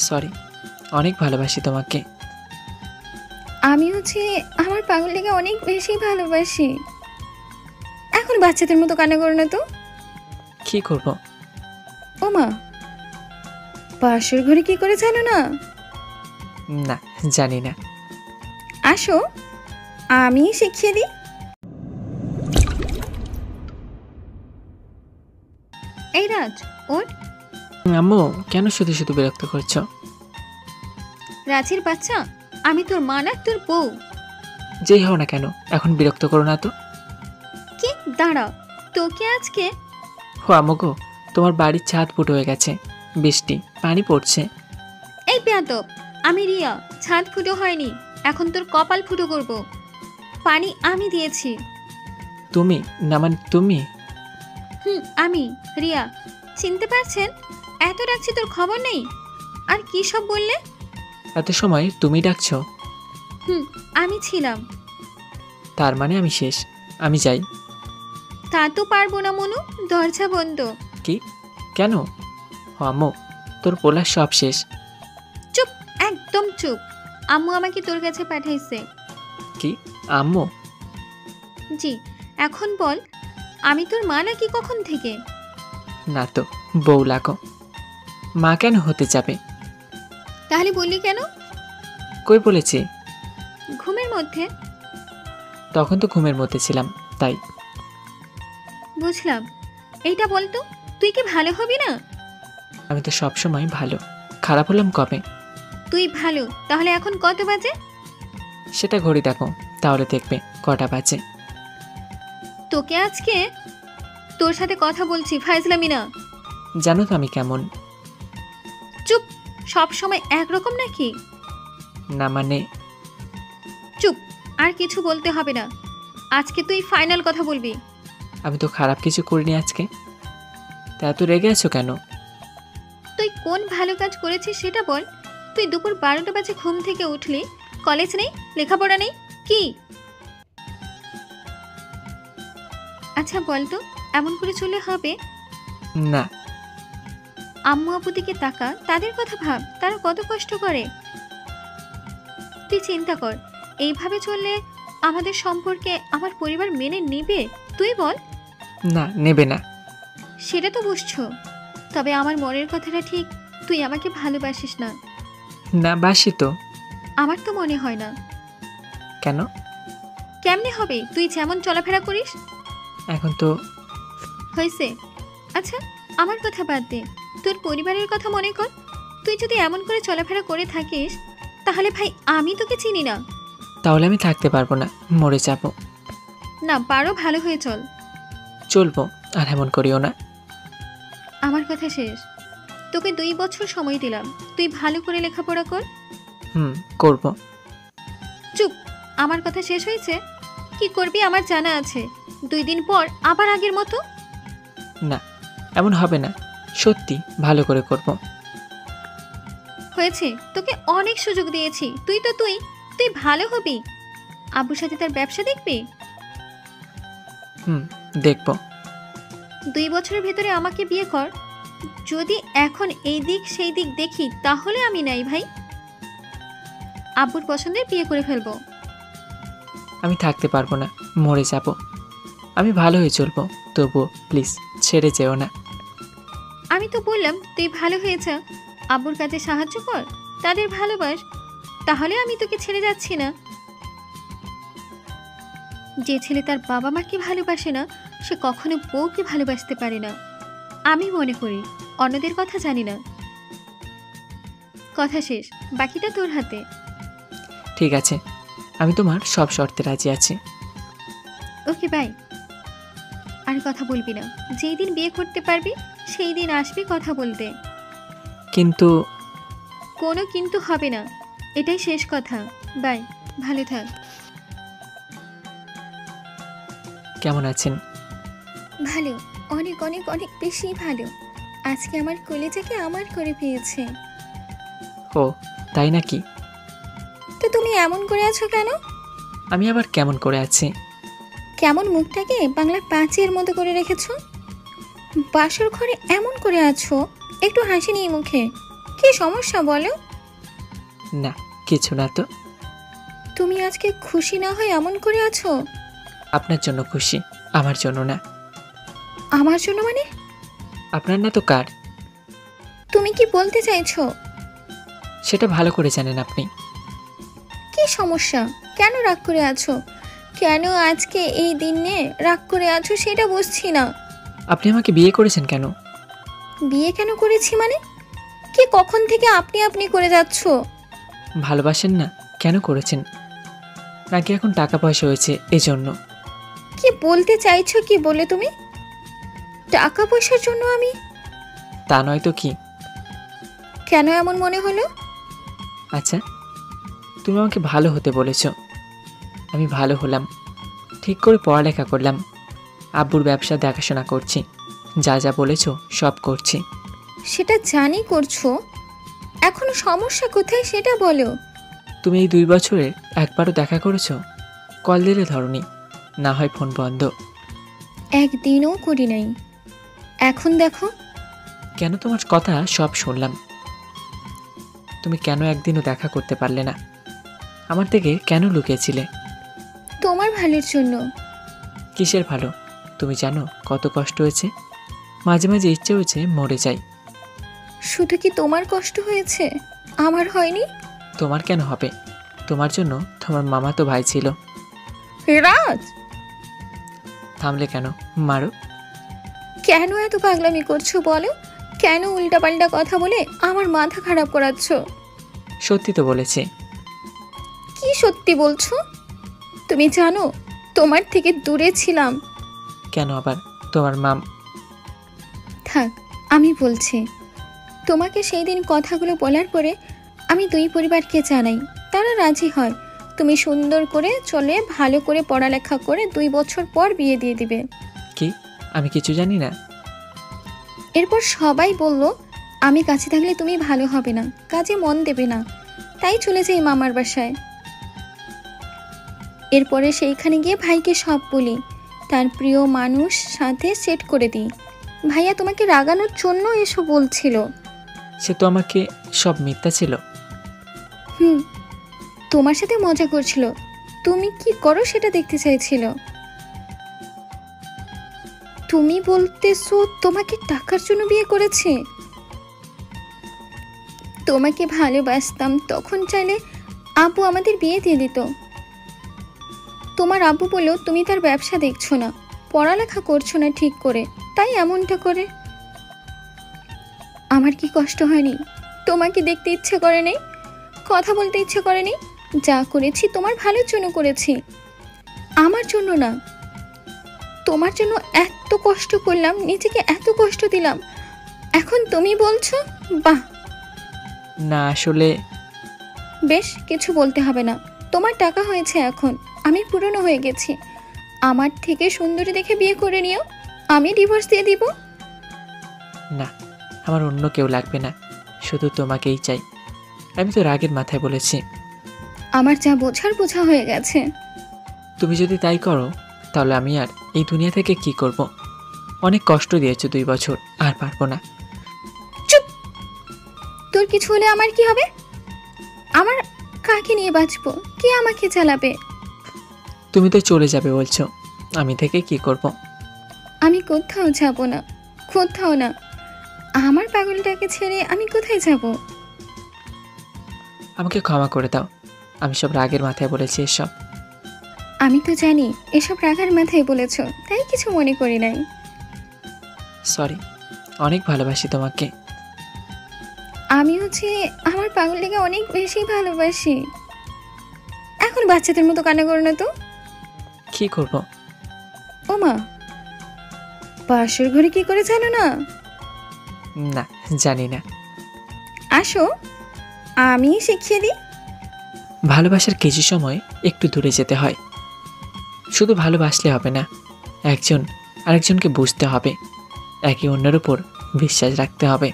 Sorry, অনেক ভালোবাসি তোমাকে। আমি হচ্ছে আমার পাগলটাকে অনেক বেশি ভালোবাসি। এখন বাচ্চাদের মতো কান্না করো না তো। কি করব? ও মা, পাশের ঘরে কি করে জানো না? না, জানি না। আসো, আমি শিখিয়ে দিই। এই রাজ, ওঠ। আম্মু, কেন শুধু শুধু বিরক্ত করছো? রাজের বাচ্চা, আমি তোর মা না, তোর বউ। যেই হও না কেন, এখন বিরক্ত করো না তো। কি দাঁড়া, তোকে আজকে। হো আম্মু গো, তোমার বাড়ির ছাদ ফুটো হয়ে গেছে, বৃষ্টি পানি পড়ছে। এই বেয়াদব, আমি রিয়া। ছাদ ফুটো হয়নি, এখন তোর কপাল ফুটো করব। পানি আমি দিয়েছি। তুমি না, মানে তুমি? আমি রিয়া, চিনতে পারছেন? এত ডাকছি তোর খবর নেই। আর কি সব বললে? এত সময় তুমি ডাকছো? আমি ছিলাম। তার মানে আমি শেষ, আমি যাই। তা তো পারবো না মনু, দরজা বন্ধ। কি? কেন? ও আম্মু, তোর পোলা সব শেষ। চুপ, একদম চুপ। আম্মু আমাকে তোর কাছে পাঠাইছে। কি? আম্মু? জি। এখন বল, আমি তোর মা নাকি কখন থেকে? না তো, বউ লাগো। মা কেন হতে যাবে? তাহলে বললি কেন? কই বলেছি? ঘুমের মধ্যে। তখন তো ঘুমের মধ্যে ছিলাম, তাই। বুঝলাম। এইটা বলতো, তুই কি ভালো হবি না? আমি তো সবসময় ভালো, খারাপ হলাম কবে? তুই ভালো, তাহলে এখন কত বাজে? সেটা ঘড়ি দেখো, তাহলে দেখবে কটা বাজে। তোকে আজকে, তোর সাথে কথা বলছি, ফাইজলামি না। জানো তো আমি কেমন। চুপ, সব সময় একরকম নাকি? না মানে। চুপ, আর কিছু বলতে হবে না। আজকে তুই ফাইনাল কথা বলবি। আমি তো খারাপ কিছু করিনি আজকে, তা এত রেগে আছো কেন? তুই কোন ভালো কাজ করেছিস সেটা বল। তুই দুপুর 12টা বাজে ঘুম থেকে উঠলি, কলেজ নেই, লেখাপড়া নেই, কি? আচ্ছা বলতো, এমন করে চলে হবে? না। আম্মু আপু দিকে তাকা, তাদের কথা ভাব, তারা কত কষ্ট করে। তুই চিন্তা কর, এইভাবে চললে আমাদের সম্পর্কে আমার পরিবার মেনে নেবে? তুই বল। না, নেবে না। সেটা তো বুঝছো, তবে আমার মনের কথাটা ঠিক, তুই আমাকে ভালোবাসিস না। না, বাসি তো। আমার তো মনে হয় না। কেন? কেমনে হবে, তুই যেমন চলাফেরা করিস? এখন তো হয়েছে। আচ্ছা, আমার কথা বাদ দে, তোর পরিবারের কথা মনে কর। তুই যদি এমন করে চলাফেরা করে থাকিস, তাহলে ভাই আমি তোকে চিনি না। তাহলে আমি থাকতে পারবো না, মরে যাব। না পারো, ভালো হয়ে চল। চলবো, আর এমন করিও না। আমার কথা শেষ। তোকে 2 বছর সময় দিলাম, তুই ভালো করে লেখাপড়া কর। করব। চুপ, আমার কথা শেষ হয়েছে। কি করবি আমার জানা আছে, 2 দিন পর আবার আগের মতো। না, এমন হবে না, সত্যি ভালো করে করব। হয়েছে, তোকে অনেক সুযোগ দিয়েছি, তুই ভালো হবি। আব্বুর সাথে তার ব্যবসা দেখবি। দেখব। 2 বছরের ভেতরে আমাকে বিয়ে কর। যদি এখন এই দিক সেই দিক দেখি, তাহলে আমি নাই ভাই। আব্বুর পছন্দের বিয়ে করে ফেলবো। আমি থাকতে পারবো না, মরে যাব। আমি ভালো হয়ে চলবো, তবুও প্লিজ ছেড়ে যেও না। আমি তো বললাম তুই ভালো হয়ে যা, আব্বুর কাজে সাহায্য কর, তাদের ভালোবাস, তাহলে আমি তোকে ছেড়ে যাচ্ছি না। যে ছেলে তার বাবা মাকে ভালোবাসে না, সে কখনো বউকে ভালোবাসতে পারে না, আমি মনে করি। অন্যদের কথা জানি না। কথা শেষ, বাকিটা তোর হাতে। ঠিক আছে, আমি তোমার সব শর্তে রাজি আছি। Okay bye. আর কথা বলবি না, যেই দিন বিয়ে করতে পারবি সেই দিন আসবি কথা বলতে। কিন্তু কোনো কিন্তু হবে না, এটাই শেষ কথা। বাই, ভালো থাক। কেমন আছেন? ভালো, অনেক অনেক অনেক বেশি ভালো। আজকে আমার কলেজাকে আমার করে পেয়েছে। ও তাই নাকি? তো তুমি এমন করে আছো কেন? আমি আবার কেমন করে আছি? কেমন মুখটাকে বাংলা 5-এর মতো করে রেখেছো? বাসর ঘরে এমন করে আছো, একটু হাসি নেই মুখে। কি কি সমস্যা বলো? না, কিছু না তো। তুমি আজকে খুশি না হয়ে এমন করে আছো? আপনার জন্য খুশি, আমার জন্য না। আমার জন্য মানে? আপনার না তো কার। তুমি কি বলতে চাইছো? সেটা ভালো করে জানেন আপনি। কি সমস্যা? কেন রাগ করে আছো? কেন আজকে এই দিনে রাগ করে আছো সেটা বুঝছি না। আপনি আমাকে বিয়ে করেছেন কেন? বিয়ে কেন করেছি মানে? কি কখন থেকে আপনি আপনি করে যাচ্ছো? ভালোবাসেন না, কেন করেছেন? নাকি এখন টাকা পয়সা হয়েছে এই জন্য? কি বলতে চাইছো কি বলে তুমি? টাকা পয়সার জন্য আমি? তা নয় তো কি। কেন এমন মনে হলো? আচ্ছা, তুমি আমাকে ভালো হতে বলেছ, আমি ভালো হলাম, ঠিক করে পড়ালেখা করলাম, আব্বুর ব্যবসা দেখাশোনা করছি, যা যা বলেছ সব করছি। সেটা জানি করছো, এখনো সমস্যা কোথায় সেটা বলো। তুমি এই 2 বছরে একবারও দেখা করেছো? কল দিলে ধরনি, না হয় ফোন বন্ধ। একদিনও করি নাই। এখন দেখো। কেন তোমার কথা সব শুনলাম, তুমি কেন একদিনও দেখা করতে পারলে না? আমার থেকে কেন লুকিয়েছিলে? তোমার ভালোর জন্য। কিসের ভালো? তুমি জানো কত কষ্ট হয়েছে? মাঝে মাঝে ইচ্ছে হয়েছে মরে যাই। শুধু কি তোমার কষ্ট হয়েছে, আমার হয়নি? তোমার কেন হবে? তোমার জন্য তোমার মামাতো ভাই ছিল। রাজ, থামলে কেন? মারো। কেন এত পাগলামি করছো বলো? কেন উল্টাপাল্টা কথা বলে আমার মাথা খারাপ করাচ্ছ? সত্যি তো বলেছি। কি সত্যি বলছো? তুমি জানো তোমার থেকে দূরে ছিলাম। কেন আবার? তোমার মাম। থাক, আমি বলছি। তোমাকে সেই দিন কথাগুলো বলার পরে আমি 2 পরিবারকে জানাই, তারা রাজি হয়। তুমি সুন্দর করে চলে ভালো করে পড়ালেখা করে 2 বছর পর বিয়ে দিয়ে দিবে। কি? আমি কিছু জানি না? এরপর সবাই বলল আমি কাছে থাকলে তুমি ভালো হবে না, কাজে মন দেবে না, তাই চলে যাই মামার বাসায়। এরপরে সেইখানে গিয়ে ভাইকে সব বলি, তার প্রিয় মানুষ সাথে সেট করে দিই। ভাইয়া তোমাকে রাগানোর জন্য এসব বলছিল। সে তো আমাকে সব মিথ্যা ছিল। তোমার সাথে মজা করছিল, তুমি কি করো সেটা দেখতে চাইছিল। তুমি বলতেছো তোমাকে টাকার জন্য বিয়ে করেছে? তোমাকে ভালোবাসতাম তখন চাইলে আব্বু আমাদের বিয়ে দিয়ে দিত। তোমার আব্বু বলল তুমি তার ব্যবসা দেখছো না, পড়ালেখা করছো না ঠিক করে, তাই এমনটা করে। আমার কি কষ্ট হয়নি? তোমাকে দেখতে ইচ্ছে করে নেই, কথা বলতে ইচ্ছে করে নেই? যা করেছি তোমার ভালোর জন্য করেছি, আমার জন্য না। তোমার জন্য এত কষ্ট করলাম, নিজেকে এত কষ্ট দিলাম, এখন তুমি বলছো বাহ। না আসলে। বেশ, কিছু বলতে হবে না। তোমার টাকা হয়েছে, এখন আমি পুরনো হয়ে গেছি। আমার থেকে সুন্দরী দেখে বিয়ে করে নিও, আমি ডিভোর্স দিয়ে দিব। না, আমার অন্য কেউ লাগবে না, শুধু তোমাকেই চাই। আমি তো রাগের মাথায় বলেছি। আমার যা বোঝার বোঝা হয়ে গেছে। তুমি যদি তাই করো তাহলে আমি আর এই দুনিয়া থেকে কি করব? অনেক কষ্ট দিয়েছো 2 বছর, আর পারবো না। চুপ! তোর কিছু হলে আমার কি হবে? আমার কাকে নিয়ে বাঁচবো? কে আমাকে চালাবে? তুমি তো চলে যাবে বলছো, আমি থেকে কি করব? আমি কোথাও যাব না, কোথাও না। আমার পাগলটাকে ছেড়ে আমি কোথায় যাব? আমাকে ক্ষমা করে দাও, আমি সব রাগের মাথায় বলেছি এসব। আমি তো জানি এসব রাগার মাথায় বলেছো, তাই কিছু মনে করি নাই। সরি, অনেক ভালোবাসি তোমাকে। আমি হচ্ছে আমার পাগলটাকে অনেক বেশি ভালোবাসি। এখন বাচ্চাদের মতো কান্না করো না তো। কি করব? ও মা, বাসর ঘরে কি করে জানো না? না, জানি না। আসো, আমি শিখিয়ে দিই। ভালোবাসার কিছু সময় একটু দূরে যেতে হয়। শুধু ভালোবাসলে হবে না, একজন আরেকজনকে বুঝতে হবে, একে অন্যের উপর বিশ্বাস রাখতে হবে।